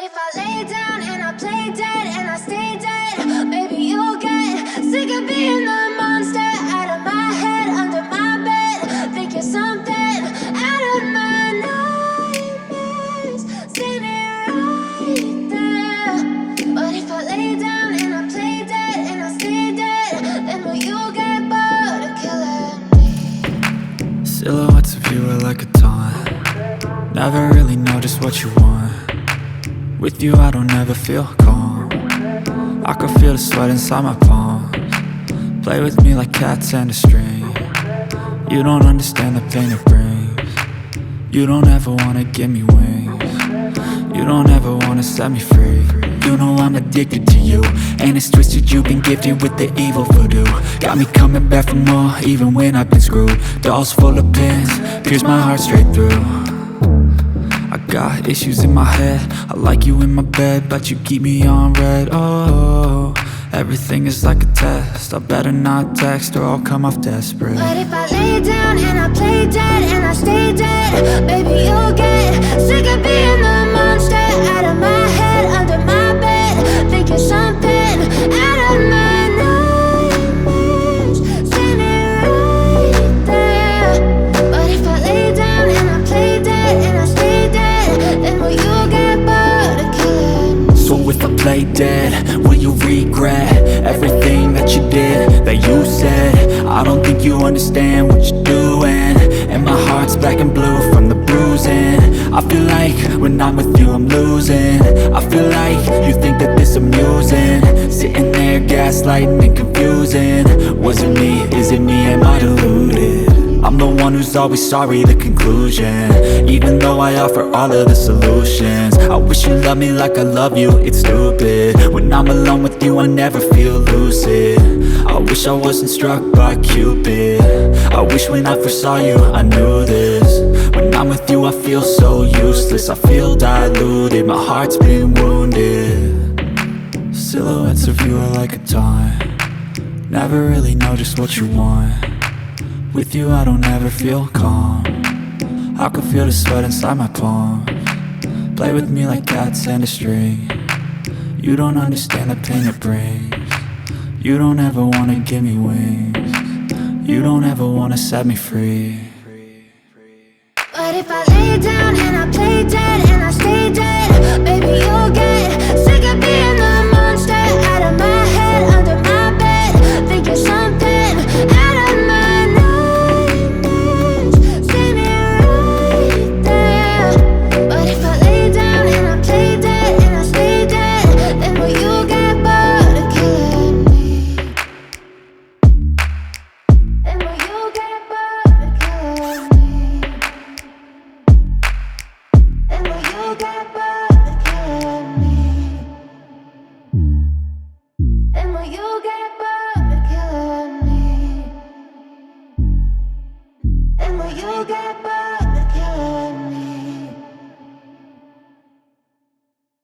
if I lay down and I play dead and I stay dead, maybe you'll get sick of being the monster out of my head, under my bed. Think you're something out of my nightmares, standing right there. But if I lay down and I play dead and I stay dead, then will you get bored of killing me? Silhouettes of you are like a taunt. Never really know just what you want. With you I don't ever feel calm. I can feel the sweat inside my palms. Play with me like cats and a string. You don't understand the pain it brings. You don't ever wanna give me wings. You don't ever wanna set me free. You know I'm addicted to you, and it's twisted, you've been gifted with the evil voodoo. Got me coming back for more, even when I've been screwed. Dolls full of pins, pierce my heart straight through. I got issues in my head, I like you in my bed, but you keep me on red. Oh, everything is like a test, I better not text or I'll come off desperate. But if I lay down and I play dead and I stay dead, baby you'll get sick of being the monster out of my head, under my bed. Think you're something out of my nightmares, standing right there. But if I lay down and I play dead and I stay dead, then will you get bored of killing me? So if I play dead, will you regret everything that you did, that you said? I don't think you understand what you're doing, and my heart's black and blue from the bruising. I feel like when I'm with you I'm losing. I feel like you think that this amusing, sitting there gaslighting and confusing. Was it me? Is it me? Am I deluded? I'm the one who's always sorry, the conclusion. Even though I offer all of the solutions, I wish you loved me like I love you, it's stupid. When I'm alone with you I never feel lucid. I wish I wasn't struck by Cupid. I wish when I first saw you I knew this. When I'm with you I feel so useless, I feel diluted, my heart's been wounded. Silhouettes of you are like a taunt. Never really know just what you want. With you I don't ever feel calm. I can feel the sweat inside my palms. Play with me like cats and a string. You don't understand the pain it brings. You don't ever wanna give me wings. You don't ever wanna set me free. But if I lay down and I play dead and I stay dead, baby you'll get sick of being the monster out of my head, under my bed. Think you're something out of my nightmares, standing right there. But if I lay down and I play dead and I stay dead, then will you get bored of killing me? Then will you get bored of killing me? Then will you get bored of killing me? Then will you get bored of killing me? Then will you get bored?